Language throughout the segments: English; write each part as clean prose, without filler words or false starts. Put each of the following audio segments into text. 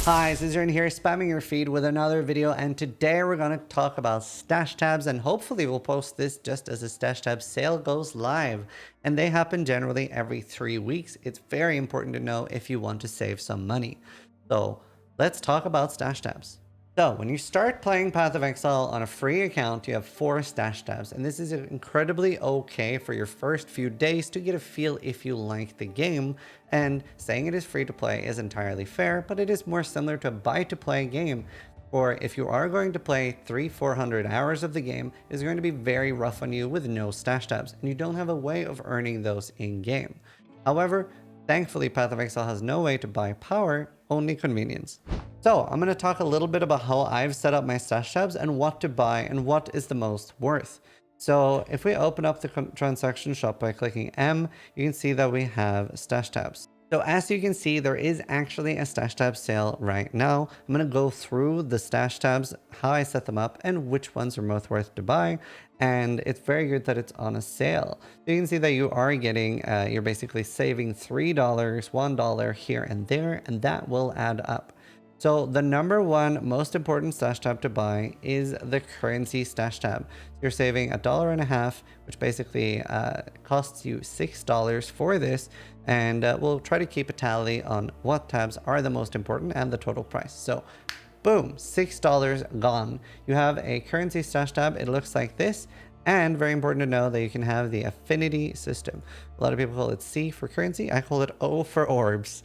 Hi, Zizaran here, spamming your feed with another video, and today we're going to talk about stash tabs, and hopefully we'll post this just as a stash tab sale goes live. And they happen generally every 3 weeks. It's very important to know if you want to save some money. So let's talk about stash tabs. So when you start playing Path of Exile on a free account, you have 4 stash tabs, and this is incredibly okay for your first few days to get a feel if you like the game. And saying it is free to play is entirely fair, but it is more similar to a buy to play game. Or if you are going to play 300-400 hours of the game, it's going to be very rough on you with no stash tabs, and you don't have a way of earning those in game. However, thankfully Path of Exile has no way to buy power, only convenience. So I'm going to talk a little bit about how I've set up my stash tabs and what to buy and what is the most worth. So if we open up the transaction shop by clicking M, you can see that we have stash tabs. So as you can see, there is actually a stash tab sale right now. I'm going to go through the stash tabs, how I set them up, and which ones are most worth to buy. And it's very good that it's on a sale. So you can see that you are getting, you're basically saving $3, $1 here and there, and that will add up. So the number one most important stash tab to buy is the currency stash tab. You're saving $1.50, which basically costs you $6 for this. And we'll try to keep a tally on what tabs are the most important and the total price. So boom, $6 gone. You have a currency stash tab. It looks like this. And very important to know that you can have the affinity system. A lot of people call it C for currency. I call it O for orbs.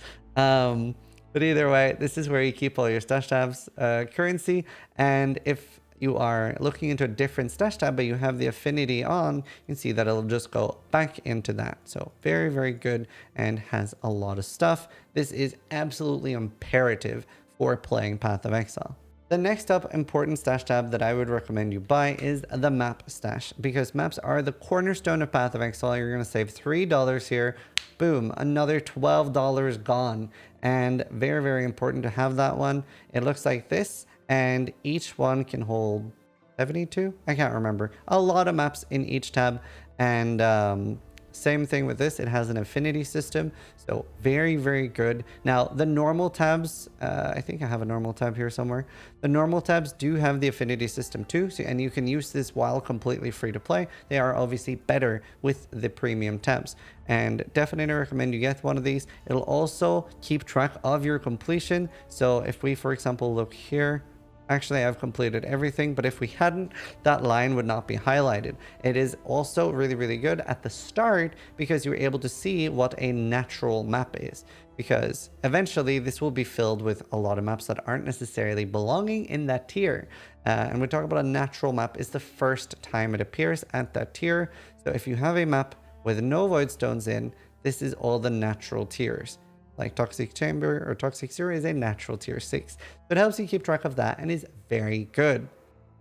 But either way, this is where you keep all your stash tabs, currency. And if you are looking into a different stash tab, but you have the affinity on, you can see that it'll just go back into that. So very, very good and has a lot of stuff. This is absolutely imperative for playing Path of Exile. The next up important stash tab that I would recommend you buy is the map stash, because maps are the cornerstone of Path of Exile. You're going to save $3 here. Boom, another $12 gone. And very, very important to have that one. It looks like this, and each one can hold 72? I can't remember. A lot of maps in each tab. And same thing with this. It has an affinity system. So very, very good. Now, the normal tabs, I think I have a normal tab here somewhere. The normal tabs do have the affinity system too. So, and you can use this while completely free to play. They are obviously better with the premium tabs. And definitely recommend you get one of these. It'll also keep track of your completion. So if we, for example, look here, actually, I've completed everything, but if we hadn't, that line would not be highlighted. It is also really, really good at the start because you're able to see what a natural map is. Because eventually this will be filled with a lot of maps that aren't necessarily belonging in that tier. And we talk about a natural map is the first time it appears at that tier. So if you have a map with no void stones in, this is all the natural tiers. Like Toxic Chamber or Toxic Zero is a natural tier 6. So it helps you keep track of that and is very good.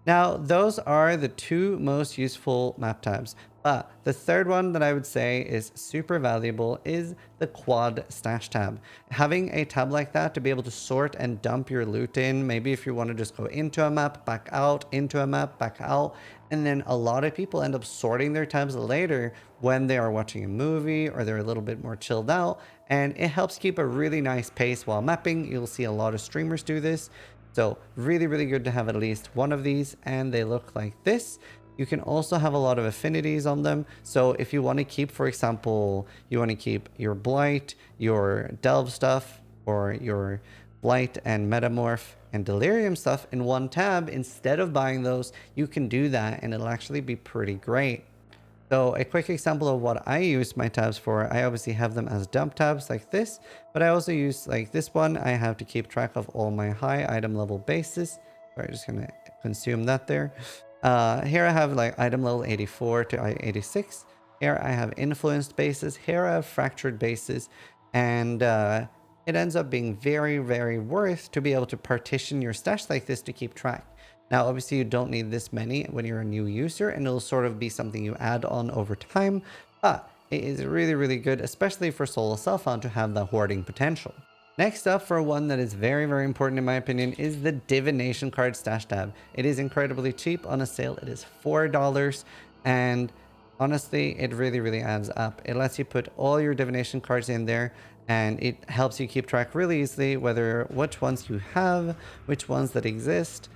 Now, those are the 2 most useful map tabs. But the third one that I would say is super valuable is the quad stash tab. Having a tab like that to be able to sort and dump your loot in, maybe if you want to just go into a map, back out, into a map, back out. And then a lot of people end up sorting their tabs later when they are watching a movie or they're a little bit more chilled out. And it helps keep a really nice pace while mapping. You'll see a lot of streamers do this. So really, really good to have at least one of these, and they look like this. You can also have a lot of affinities on them. So if you want to keep, for example, you want to keep your Blight, your Delve stuff, or your Blight and Metamorph and Delirium stuff in one tab, instead of buying those, you can do that, and it'll actually be pretty great. So a quick example of what I use my tabs for, I obviously have them as dump tabs like this, but I also use like this one. I have to keep track of all my high item level bases. Sorry, just gonna consume that there. Here I have like item level 84 to 86. Here I have influenced bases. Here I have fractured bases. And it ends up being very, very worth to be able to partition your stash like this to keep track. Now, obviously, you don't need this many when you're a new user, and it'll sort of be something you add on over time, but it is really, really good, especially for solo self-found, to have the hoarding potential. Next up, for one that is very, very important in my opinion, is the Divination card stash tab. It is incredibly cheap. On a sale, it is $4, and honestly, it really, really adds up. It lets you put all your divination cards in there, and it helps you keep track really easily whether which ones you have, which ones that exist.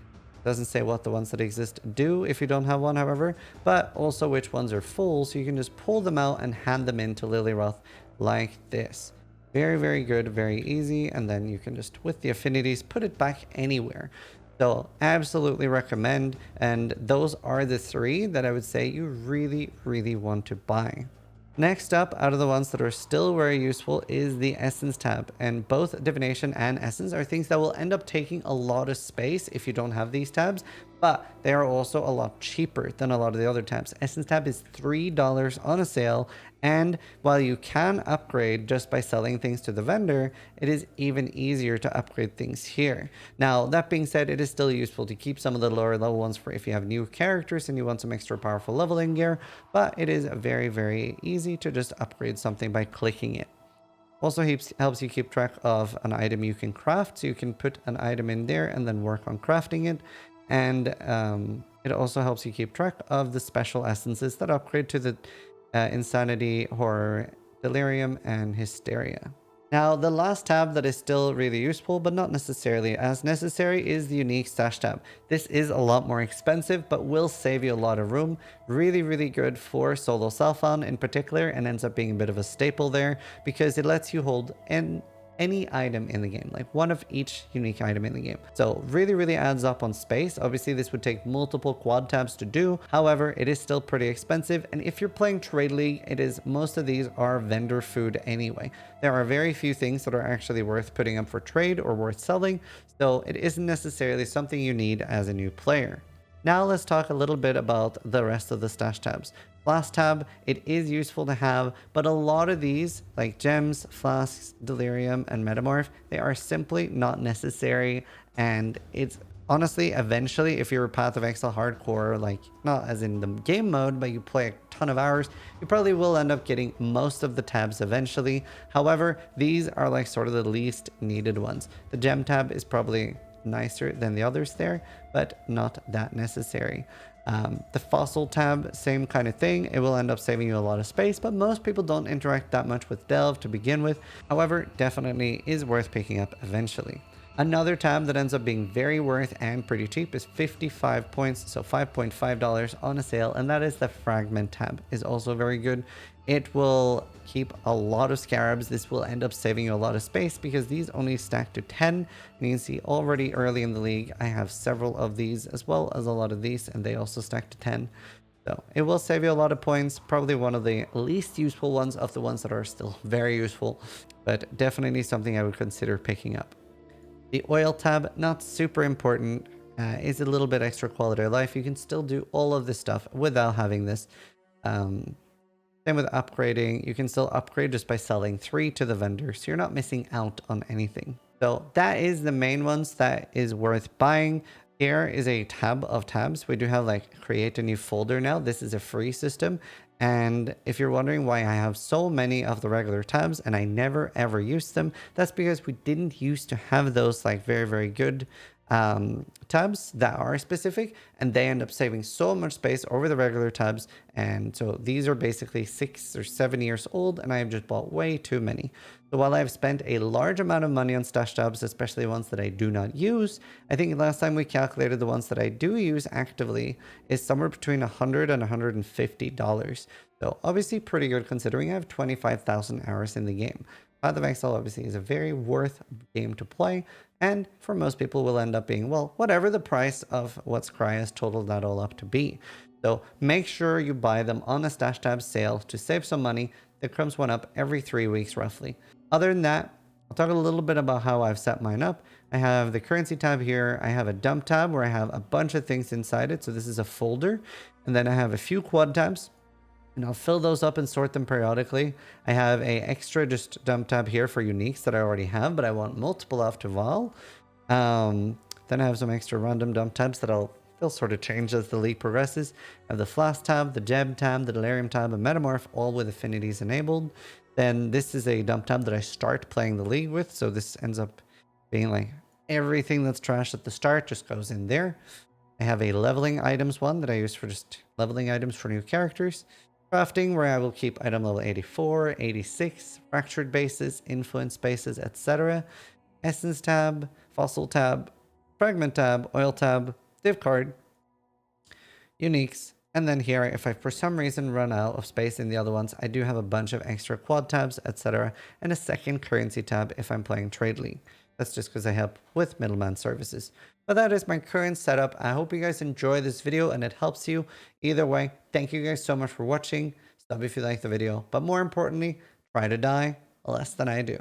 Doesn't say what the ones that exist do if you don't have one, however, but also which ones are full, so you can just pull them out and hand them in to Lillyroth like this. Very, very good, very easy, and then you can just, with the affinities, put it back anywhere. So absolutely recommend, and those are the three that I would say you really, really want to buy. Next up, out of the ones that are still very useful, is the Essence tab. And both Divination and Essence are things that will end up taking a lot of space if you don't have these tabs, but they are also a lot cheaper than a lot of the other tabs. Essence tab is $3 on a sale, and while you can upgrade just by selling things to the vendor, it is even easier to upgrade things here. Now, that being said, it is still useful to keep some of the lower level ones for if you have new characters and you want some extra powerful leveling gear, but it is very, very easy to just upgrade something by clicking it. Also helps you keep track of an item you can craft, so you can put an item in there and then work on crafting it. And it also helps you keep track of the special essences that upgrade to the Insanity, Horror, Delirium, and Hysteria. Now, the last tab that is still really useful, but not necessarily as necessary, is the Unique Stash Tab. This is a lot more expensive, but will save you a lot of room. Really, really good for solo self-found in particular, and ends up being a bit of a staple there, because it lets you hold any item in the game, like one of each unique item in the game. So really, really adds up on space. Obviously, this would take multiple quad tabs to do. However, it is still pretty expensive. And if you're playing Trade League, most of these are vendor food anyway. There are very few things that are actually worth putting up for trade or worth selling. So it isn't necessarily something you need as a new player. Now let's talk a little bit about the rest of the stash tabs. Flask tab, it is useful to have, but a lot of these, like gems, flasks, delirium, and metamorph, they are simply not necessary. And it's honestly, eventually, if you're a Path of Exile hardcore, like not as in the game mode, but you play a ton of hours, you probably will end up getting most of the tabs eventually. However, these are like sort of the least needed ones. The gem tab is probably nicer than the others there, but not that necessary. The fossil tab, same kind of thing. It will end up saving you a lot of space, but most people don't interact that much with Delve to begin with. However, definitely is worth picking up eventually. Another tab that ends up being very worth and pretty cheap is 55 points, so $5.5 on a sale, and that is the Fragment tab. Is also very good. It will keep a lot of scarabs. This will end up saving you a lot of space because these only stack to 10. And you can see already early in the league, I have several of these as well as a lot of these, and they also stack to 10. So it will save you a lot of points. Probably one of the least useful ones of the ones that are still very useful, but definitely something I would consider picking up. The oil tab, not super important, is a little bit extra quality of life. You can still do all of this stuff without having this. Same with upgrading. You can still upgrade just by selling 3 to the vendor, so you're not missing out on anything. So that is the main ones that is worth buying. Here is a tab of tabs. We do have like create a new folder now. This is a free system. And if you're wondering why I have so many of the regular tabs and I never ever use them, that's because we didn't used to have those like very, very good tabs that are specific, and they end up saving so much space over the regular tabs. And so these are basically 6 or 7 years old, and I have just bought way too many. So while I've spent a large amount of money on stash tabs, especially ones that I do not use, I think last time we calculated the ones that I do use actively is somewhere between $100 and $150. So obviously pretty good considering I have 25,000 hours in the game. Path of Exile obviously is a very worth game to play, and for most people will end up being, well, whatever the price of what Scry has totaled that all up to be. So make sure you buy them on a stash tab sale to save some money. There comes one up every 3 weeks roughly. Other than that, I'll talk a little bit about how I've set mine up. I have the currency tab here. I have a dump tab where I have a bunch of things inside it. So this is a folder. And then I have a few quad tabs, and I'll fill those up and sort them periodically. I have a extra just dump tab here for uniques that I already have, but I want multiple off to Val. Then I have some extra random dump tabs that they'll sort of change as the league progresses. I have the flask tab, the gem tab, the delirium tab, and metamorph, all with affinities enabled. Then this is a dump tab that I start playing the league with. So this ends up being like everything that's trashed at the start just goes in there. I have a leveling items one that I use for just leveling items for new characters. Crafting, where I will keep item level 84, 86, fractured bases, influence bases, etc. Essence tab, fossil tab, fragment tab, oil tab, div card, uniques, and then here, if I for some reason run out of space in the other ones, I do have a bunch of extra quad tabs, etc., and a second currency tab if I'm playing Trade League. That's just because I help with middleman services. But that is my current setup. I hope you guys enjoy this video and it helps you. Either way, thank you guys so much for watching. Sub if you like the video, but more importantly, try to die less than I do.